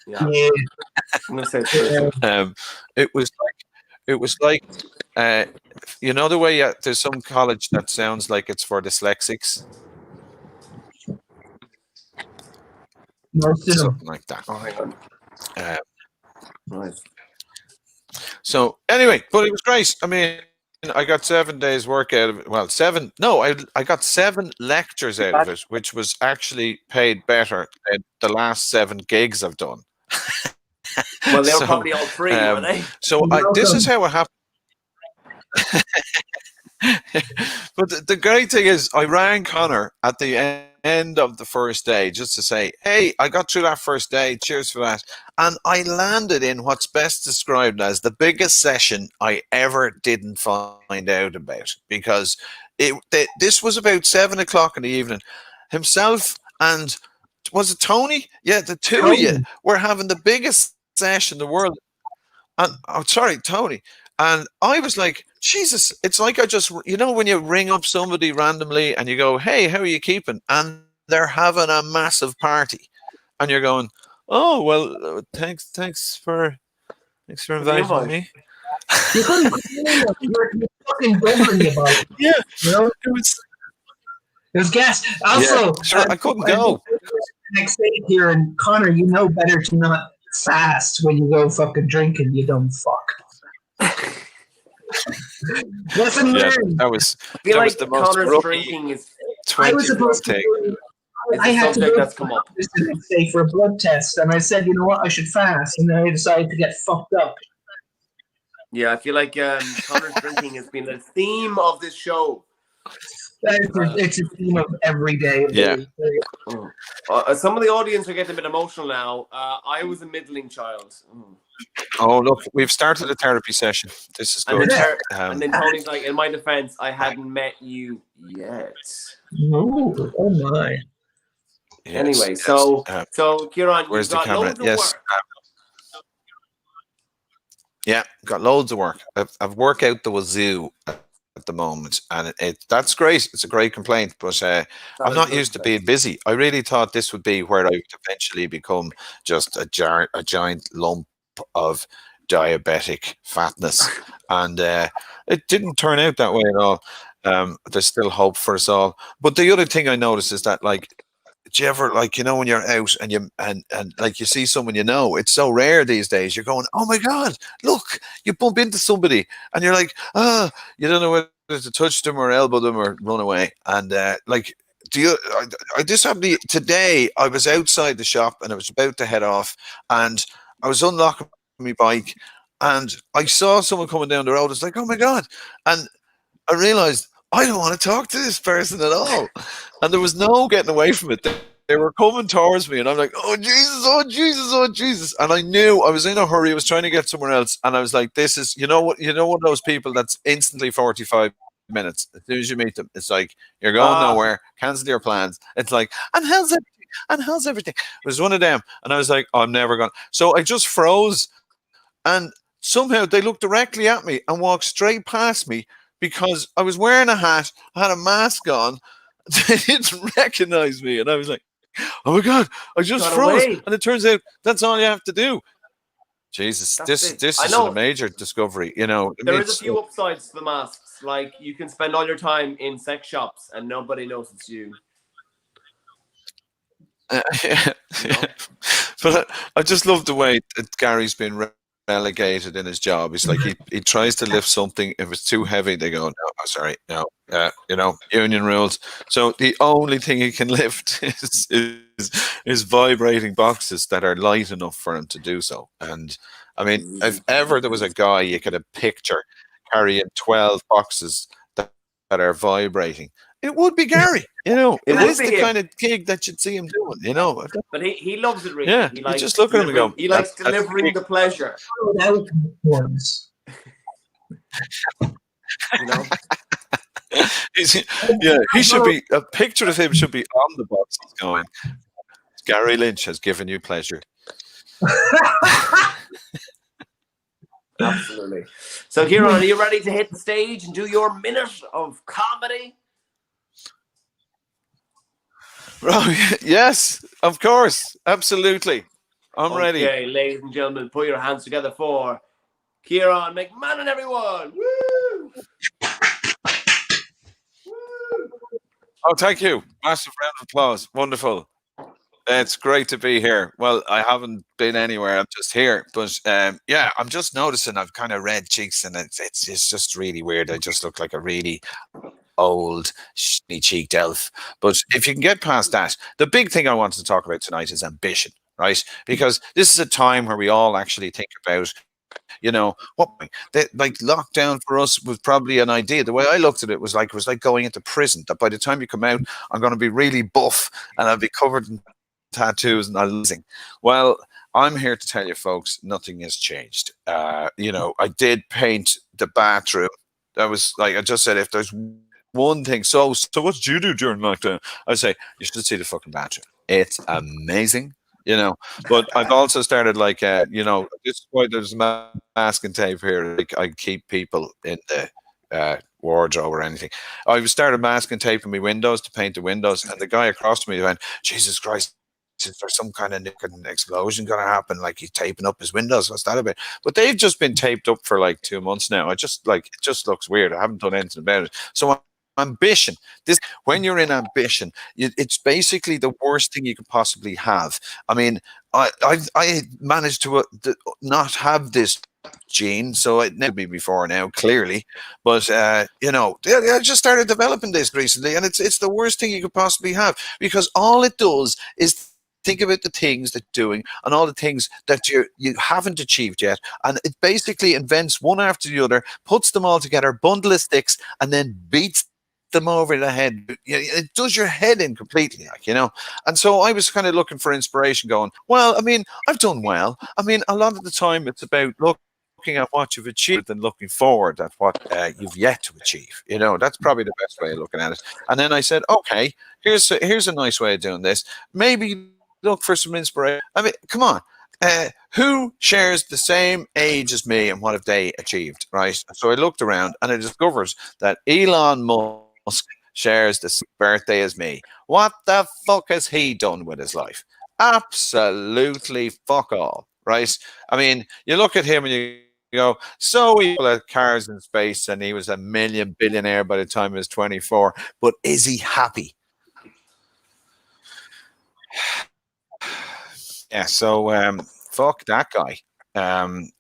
Yeah. I'm gonna say it's it was like the way there's some college that sounds like it's for dyslexics. Something like that. Oh, hang on. Right. So anyway, but it was great. I mean, I got 7 days work out of it. Well, 7. No, I got 7 lectures out of it, which was actually paid better than the last 7 gigs I've done. Well, they were probably all free, were they? So this is how it happened. But the great thing is, I rang Conor at the end of the first day just to say, hey, I got through that first day. Cheers for that. And I landed in what's best described as the biggest session I ever didn't find out about, because this was about 7 o'clock in the evening. Himself and, was it Tony? Yeah, the two of you were having the biggest session in the world. And Tony. And I was like, Jesus, it's like I just, when you ring up somebody randomly and you go, hey, how are you keeping? And they're having a massive party. And you're going, oh, well, thanks for inviting me. You couldn't you're fucking bumbling about it. Yeah. It was gas. Also, I couldn't go. Next day here, and Conor, you know better to not fast when you go fucking drinking, you dumb fuck. Lesson learned. That was the most Conor's drinking is. I was supposed to. I had to go that's come up the next day for a blood test, and I said, you know what, I should fast, and then I decided to get fucked up. Yeah, I feel like Conor's drinking has been the theme of this show. It's a theme of every day. Yeah. Some of the audience are getting a bit emotional now. I was a middling child. Oh, look, we've started a therapy session. This is good. And then Tony's like, in my defense, I hadn't met you yet. Oh my. Yes, anyway, so Ciaran, where's the camera? Yes. Yeah, got loads of work. I've work out the wazoo at the moment, and that's great. It's a great complaint, but I'm not used to being busy. I really thought this would be where I would eventually become just a giant lump of diabetic fatness, and it didn't turn out that way at all. There's still hope for us all. But the other thing I noticed is that, like, do you ever, like, when you're out and you like you see someone, it's so rare these days. You're going, oh my God, look, you bump into somebody and you're like, you don't know whether to touch them or elbow them or run away. And like, I just happened today, I was outside the shop and I was about to head off, and I was unlocking my bike and I saw someone coming down the road. I was like, oh my God. And I realized, I don't want to talk to this person at all. And there was no getting away from it. They were coming towards me and I'm like, oh Jesus, oh Jesus, oh Jesus. And I knew I was in a hurry. I was trying to get somewhere else. And I was like, this is, one of those people that's instantly 45 minutes. As soon as you meet them, it's like, you're going nowhere, cancel your plans. It's like, and how's everything? It was one of them. And I was like, oh, I'm never going. So I just froze. And somehow they looked directly at me and walked straight past me, because I was wearing a hat, I had a mask on, they didn't recognize me. And I was like, oh my God, I just froze. And it turns out that's all you have to do. Jesus, this is a major discovery, There is a few upsides to the masks. Like, you can spend all your time in sex shops and nobody knows it's you. But I just love the way that Gary's been relegated in his job. He's like he tries to lift something. If it's too heavy, they go, no, oh, sorry, no, union rules. So the only thing he can lift is vibrating boxes that are light enough for him to do so. And I mean, if ever there was a guy you could have picture carrying 12 boxes that are vibrating, it would be Gary. It is the kind of gig that you'd see him doing. But he loves it, really. Yeah, he likes just look at him and go. He likes delivering the pleasure. He should be. A picture of him should be on the box. Going, Gary Lynch has given you pleasure. Absolutely. So, Kieran, are you ready to hit the stage and do your minute of comedy? Right. Yes, of course. Absolutely. I'm ready. Okay, ladies and gentlemen, put your hands together for Ciaran McMahon, everyone. Woo! Woo! Oh, thank you. Massive round of applause. Wonderful. It's great to be here. Well, I haven't been anywhere. I'm just here. But I'm just noticing I've kind of red cheeks, and it's just really weird. I just look like a really old, shiny-cheeked elf. But if you can get past that, the big thing I wanted to talk about tonight is ambition, right? Because this is a time where we all actually think about, like lockdown for us was probably an idea. The way I looked at it was like going into prison. That by the time you come out, I'm going to be really buff and I'll be covered in tattoos and I'm losing. Well, I'm here to tell you, folks, nothing has changed. I did paint the bathroom. That was like I just said. If there's one thing, so what did you do during lockdown? I say you should see the fucking bathroom. It's amazing. But I've also started this is why there's masking tape here. Like I keep people in the wardrobe or anything. I started masking tape in my windows to paint the windows, and the guy across from me went, "Jesus Christ, is there some kind of explosion going to happen? Like he's taping up his windows? What's that about?" But they've just been taped up for like 2 months now. It just looks weird. I haven't done anything about it. So ambition. When you're in ambition, it's basically the worst thing you could possibly have. I mean, I managed to not have this gene, so it never me before now, clearly. But I just started developing this recently, and it's the worst thing you could possibly have, because all it does is think about the things that you're doing and all the things that you haven't achieved yet, and it basically invents one after the other, puts them all together, bundle of sticks, and then beats them over the head. It does your head in completely, And so I was kind of looking for inspiration, going, well, I mean, I've done well. I mean, a lot of the time it's about looking at what you've achieved and looking forward at what you've yet to achieve. That's probably the best way of looking at it. And then I said, okay, here's a nice way of doing this. Maybe look for some inspiration. I mean, come on. Who shares the same age as me, and what have they achieved, right? So I looked around and I discovered that Elon Musk shares the same birthday as me. What the fuck has he done with his life? Absolutely fuck all, right? I mean, you look at him and you go, so he had cars in space and he was a million billionaire by the time he was 24, but is he happy? Yeah, so fuck that guy. I'm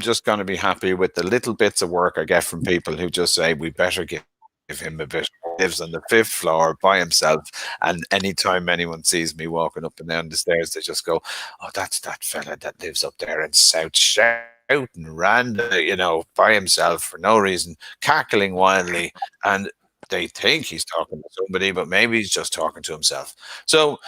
just going to be happy with the little bits of work I get from people who just say we better give him a bit. Lives on the 5th floor by himself, and anytime anyone sees me walking up and down the stairs, they just go, "Oh, that's that fella that lives up there in South, shouting random, by himself for no reason, cackling wildly," and they think he's talking to somebody, but maybe he's just talking to himself. So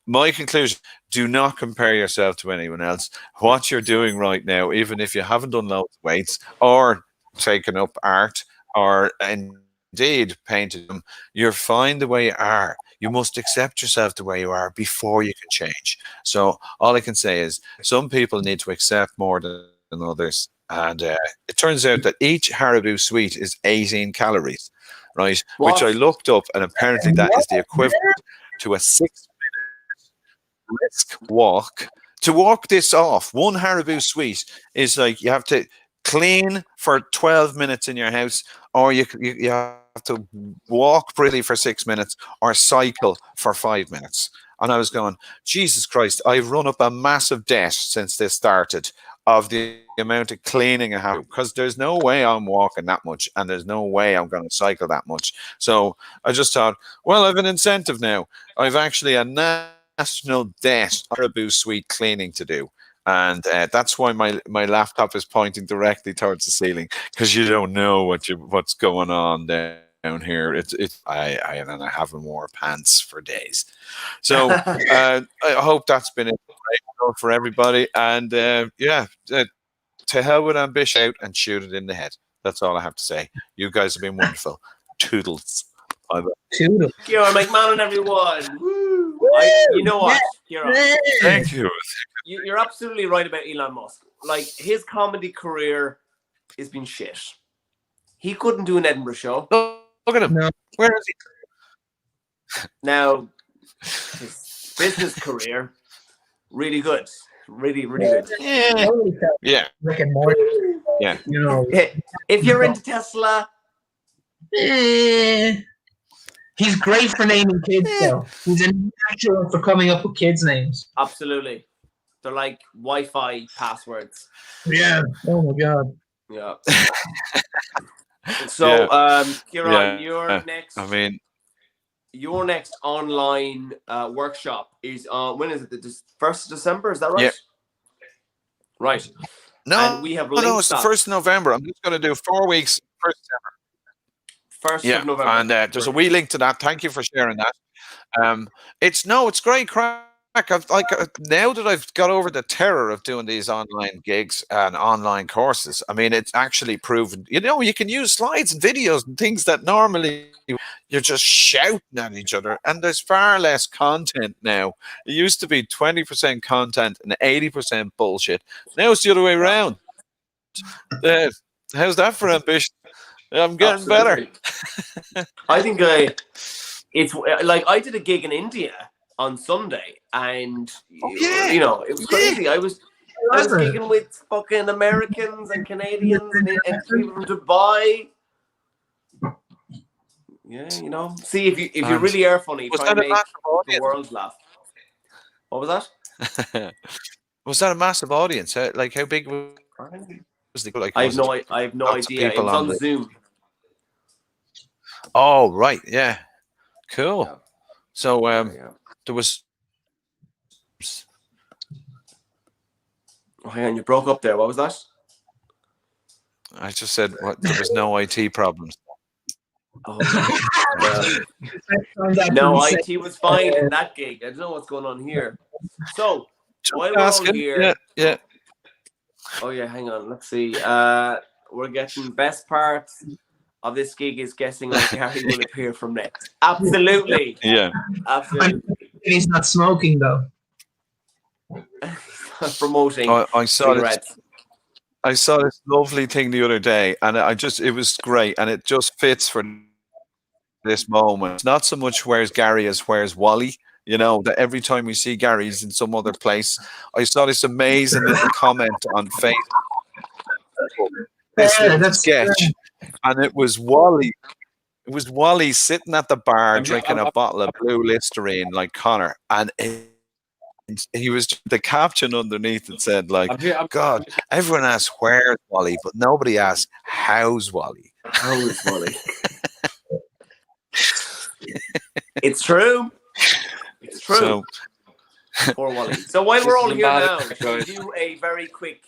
my conclusion, do not compare yourself to anyone else. What you're doing right now, even if you haven't done loads of weights or taken up art or indeed painted them, you're fine the way you are. You must accept yourself the way you are before you can change. So all I can say is some people need to accept more than others. And it turns out that each Haribo sweet is 18 calories, right? What? Which I looked up, and apparently that is the equivalent to a 6 brisk walk. To walk this off, one Haribo sweet is like you have to clean for 12 minutes in your house, or you have to walk pretty for 6 minutes, or cycle for 5 minutes. And I was going, Jesus Christ, I've run up a massive debt since this started of the amount of cleaning I have, because there's no way I'm walking that much and there's no way I'm going to cycle that much. So I just thought, well, I have an incentive now. I've actually a national debt Caribou Suite cleaning to do. And that's why my laptop is pointing directly towards the ceiling, because you don't know what's going on down here. I haven't worn pants for days. So I hope that's been it for everybody. And to hell with ambition, out and shoot it in the head. That's all I have to say. You guys have been wonderful. Toodles. Toodles. Kieran McMahon, everyone. Woo! You know what, Kieran? Thank you. You're absolutely right about Elon Musk. Like, his comedy career has been shit. He couldn't do an Edinburgh show. Look at him. No. Where is he? Now, his business career, really good. Really, really good. Yeah. Rick and Morty. Yeah. You know. If you're into Tesla, He's great for naming kids, though. He's a natural for coming up with kids' names. absolutely. They're like Wi-Fi passwords. Yeah. Oh my god. Yeah. So, Kieran, Yeah. your next. I mean, Your next online workshop is when is it? The 1st of December? Is that right? Yeah. Right. no, And we have no, it's the links up. 1st of November. I'm just going to do 4 weeks. 1st December. 1st of November. And there's a wee link to that. Thank you for sharing that. It's great crack. Now that I've got over the terror of doing these online gigs and online courses, I mean, it's actually proven. You can use slides and videos and things that normally you're just shouting at each other, and there's far less content now. It used to be 20% content and 80% bullshit. Now it's the other way around. How's that for ambition? I'm getting better. I think it's like I did a gig in India on Sunday, and it was crazy. I was gigging with fucking Americans and Canadians and people from Dubai. Yeah, See, if you really are funny, try and make the world laugh. What was that? Was that a massive audience? Like, how big was the? Like, I have no idea. It was on Zoom. Oh, right, yeah, cool. Yeah. So there was. Oh, hang on, you broke up there. What was that? I just said there was no IT problems. Oh, no, IT was fine in that gig. I don't know what's going on here. So while we're all here, yeah. Oh yeah, hang on. Let's see. We're getting best part of this gig is guessing where Gary will appear from next. Absolutely. Yeah. Absolutely. He's not smoking though. Promoting. I saw cigarettes. this. I saw this lovely thing the other day, and it was great, and it just fits for this moment. It's not so much where's Gary as where's Wally. That every time we see Gary, he's in some other place. I saw this amazing little comment on Facebook. This little sketch, and it was Wally. It was Wally sitting at the bar drinking a bottle of blue Listerine like Conor, and he was the caption underneath. It said like, "God, everyone asks where's Wally, but nobody asks how's Wally." How's Wally? It's true. It's true. So, poor Wally. So while we're all here now, we'll do a very quick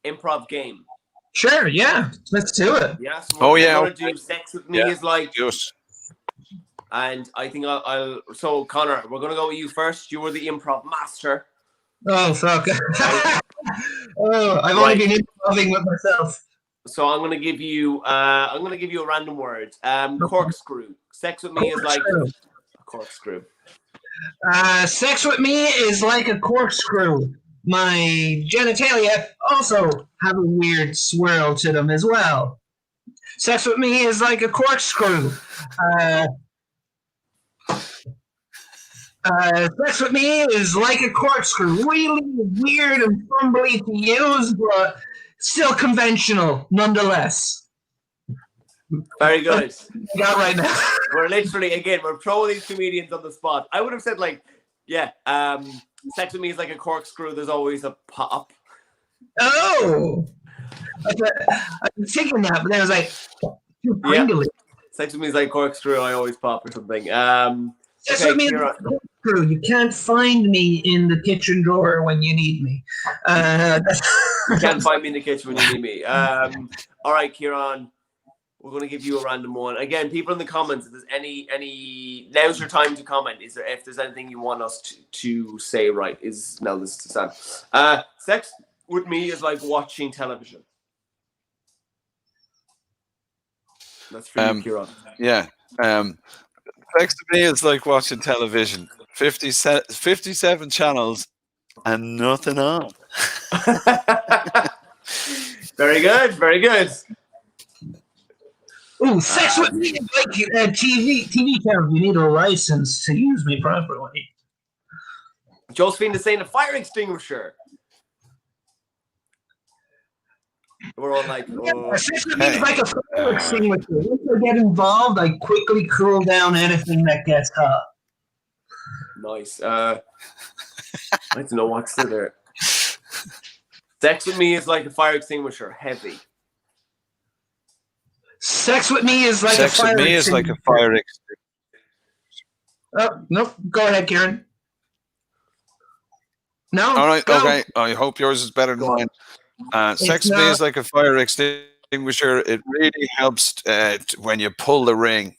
improv game. Sure, yeah. Let's do it. Yeah. So we're gonna do Sex With Me is like. Yes. And I think I'll. So Conor, we're gonna go with you first. You were the improv master. Oh fuck! I've only been improving with myself. So I'm gonna give you a random word. Corkscrew. Sex with me is like a corkscrew. Sex with me is like a corkscrew. My genitalia also have a weird swirl to them as well. Sex with me is like a corkscrew. Sex with me is like a corkscrew. Really weird and fumbly to use, but still conventional nonetheless. Very good. Got right now. We're literally, again, we're throwing these comedians on the spot. I would have said like Yeah. Sex with me is like a corkscrew. There's always a pop. Oh, I'm thinking that, but then I was like, too pringly. Sex with me is like a corkscrew. I always pop or something. Sex Okay, with me is like a corkscrew. You can't find me in the kitchen drawer when you need me. You can't find me in the kitchen when you need me. All right, Kieran. We're going to give you a random one. Again, people in the comments, if there's any, now's your time to comment. If there's anything you want us to say, right, now this is the time. Sex with me is like watching television. That's for you, Kieran. Yeah. Sex to me is like watching television. 57 channels and nothing on. Very good. Very good. Ooh, sex with me is like TV channel. You need a license to use me properly. Josephine is saying a fire extinguisher. We're all like, oh. Sex with me is like a fire extinguisher. Once I get involved, I quickly cool down anything that gets hot. Nice. I don't know what's there. Sex with me is like a fire extinguisher. Heavy. Sex with me is like a fire extinguisher. Sex with me is like a fire extinguisher. Oh, nope. Go ahead, Kieran. No? All right, go. okay. I hope yours is better than mine. Sex with me is like a fire extinguisher. It really helps when you pull the ring.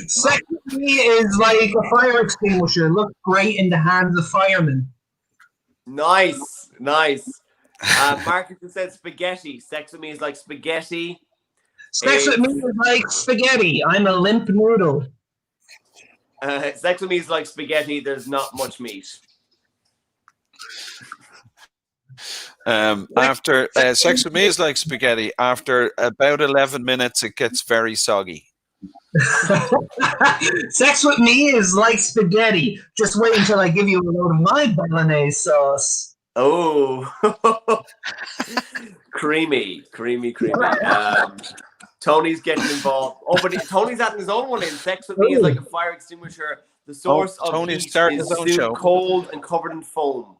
Sex with me is like a fire extinguisher. Looks great in the hands of firemen. Nice. Marcus has said spaghetti. Sex with me is like spaghetti. Sex with me is like spaghetti. I'm a limp noodle. Sex with me is like spaghetti. There's not much meat. After sex with me is like spaghetti. After about 11 minutes, it gets very soggy. Sex with me is like spaghetti. Just wait until I give you a load of my bolognese sauce. Oh, creamy. Tony's getting involved. Oh, but Tony's adding his own one in. Sex with me is like a fire extinguisher. The source of Tony's heat starting is his own soup, show. cold and covered in foam.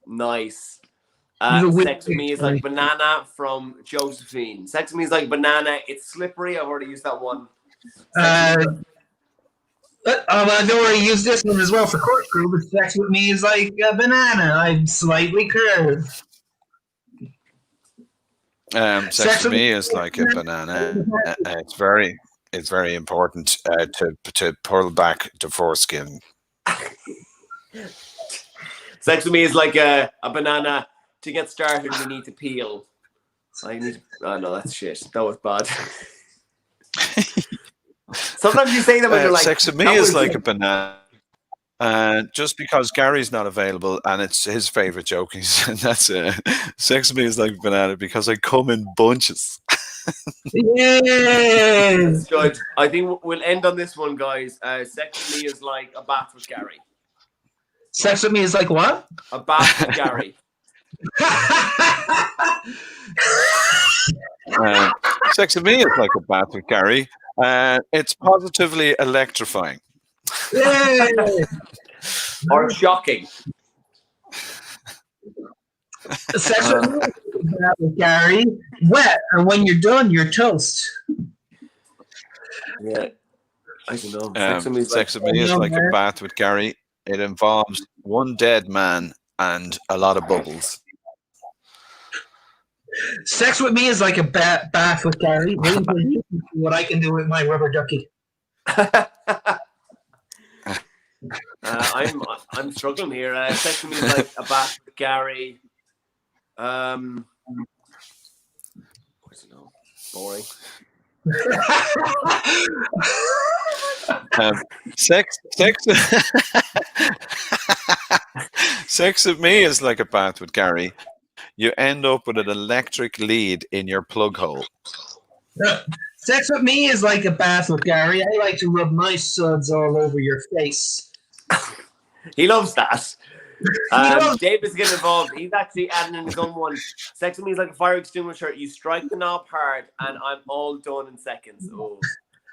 Nice. Sex with me is like banana from Josephine. Sex with me is like banana. It's slippery. I've already used that one. I've already used this one as well for corkscrew, but sex with me is like a banana. I'm slightly curved. Sex with me is like a banana. It's very important to pull back the foreskin. Sex with me is like a banana. To get started, we need to peel. Oh no, that's shit. That was bad. Sometimes you say that when you're like, sex with me is like a banana. Just because Gary's not available and it's his favorite joke, that's sex with me is like a banana because I come in bunches. Yes. Good. I think we'll end on this one, guys. Sex with me is like a bath with Gary. Sex with me is like what? A bath with Gary. Sex with me is like a bath with Gary. It's positively electrifying. Yay. Or shocking. Sex with me is like a bath with Gary. Wet, and when you're done, you're toast. Yeah. I don't know. Sex with me is like a bath with Gary. It involves one dead man and a lot of bubbles. Sex with me is like a bath with Gary. What I can do with my rubber ducky. I'm struggling here. Sex with me is like a bath with Gary. I don't know. Boring. Sex with me is like a bath with Gary. You end up with an electric lead in your plug hole. Sex with me is like a bath with Gary. I like to rub my suds all over your face. He loves that. Dave is getting involved. He's actually adding in his own one. Sex with me is like a fire extinguisher. You strike the knob hard, and I'm all done in seconds. Oh,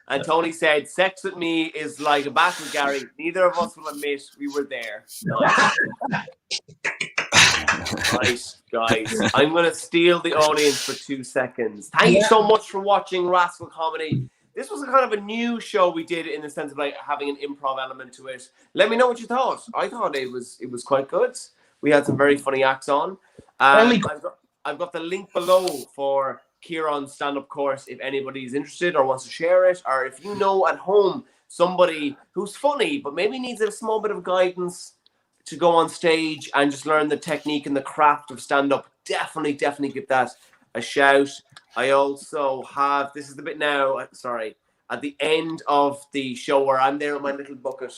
And Tony said, "Sex with me is like a battle, Gary. Neither of us will admit we were there." Nice. Right, guys. I'm going to steal the audience for 2 seconds. Thank you so much for watching Rascal Comedy. This was a kind of a new show we did in the sense of like having an improv element to it. Let me know what you thought. I thought it was quite good. We had some very funny acts on. I've got the link below for Kieran's stand-up course if anybody's interested or wants to share it, or if you know at home somebody who's funny but maybe needs a small bit of guidance to go on stage and just learn the technique and the craft of stand-up, definitely give that a shout. I also have, this is the bit now, sorry, at the end of the show where I'm there with my little bucket,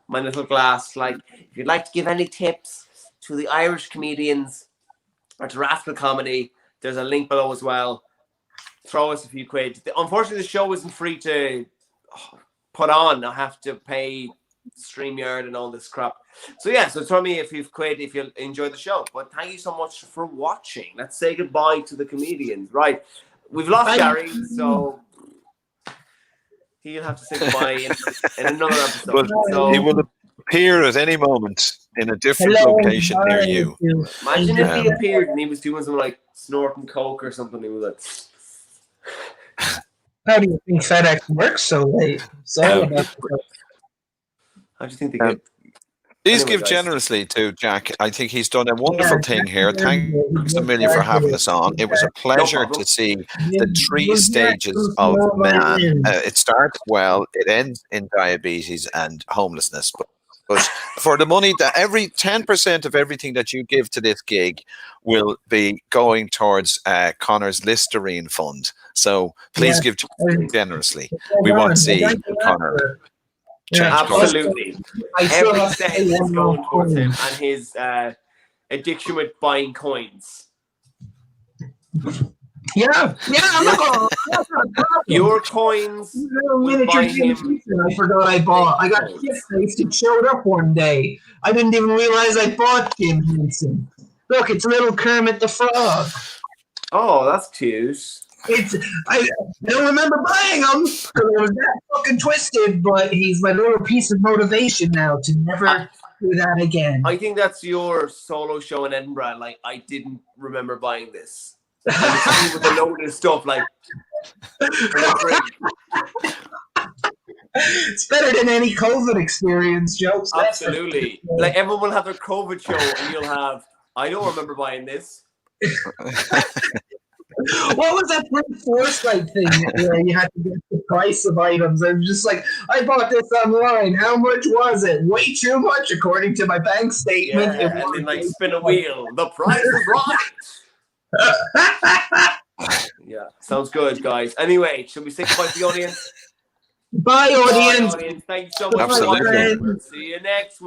my little glass, like, if you'd like to give any tips to the Irish comedians or to Rascal Comedy, there's a link below as well. Throw us a few quid. Unfortunately, the show isn't free to put on. I have to pay StreamYard and all this crap. So yeah, so throw me a few quid if you enjoy the show. But thank you so much for watching. Let's say goodbye to the comedians. Right, we've lost Gary, so he'll have to say goodbye in another episode. So he will appear at any moment in a different location near you. Imagine if he appeared and he was doing something like snorting coke or something. He was like, how do you think FedEx works so late? Sorry about that. How do you think they get? Please give generously to Jack. I think he's done a wonderful thing here. Thanks a million for having us on. It was a pleasure to see the 3 stages of man. It starts well, it ends in diabetes and homelessness. But for the money, that every 10% of everything that you give to this gig will be going towards Conor's Listerine fund. So please give generously. We want to see Conor. Absolutely. Every cent is going towards him and his addiction with buying coins. Yeah, I'm not going. Your coins. I forgot I bought. I got shit-faced. It showed up one day. I didn't even realize I bought Jim Henson. Look, it's little Kermit the Frog. Oh, that's cute. I don't remember buying him because I was that fucking twisted, but he's my little piece of motivation now to never do that again. I think that's your solo show in Edinburgh. Like, I didn't remember buying this. And with a load of stuff like it's better than any COVID experience jokes. Absolutely. Like, everyone will have their COVID show and you'll have, I don't remember buying this. What was that Brute Foresight thing where you had to get the price of items? I was just like, I bought this online. How much was it? Way too much, according to my bank statement. Yeah, and then like spin a wheel. The price is right. Yeah, sounds good, guys. Anyway, should we say goodbye to the audience? Bye, audience. Thank you so much for watching. See you next week.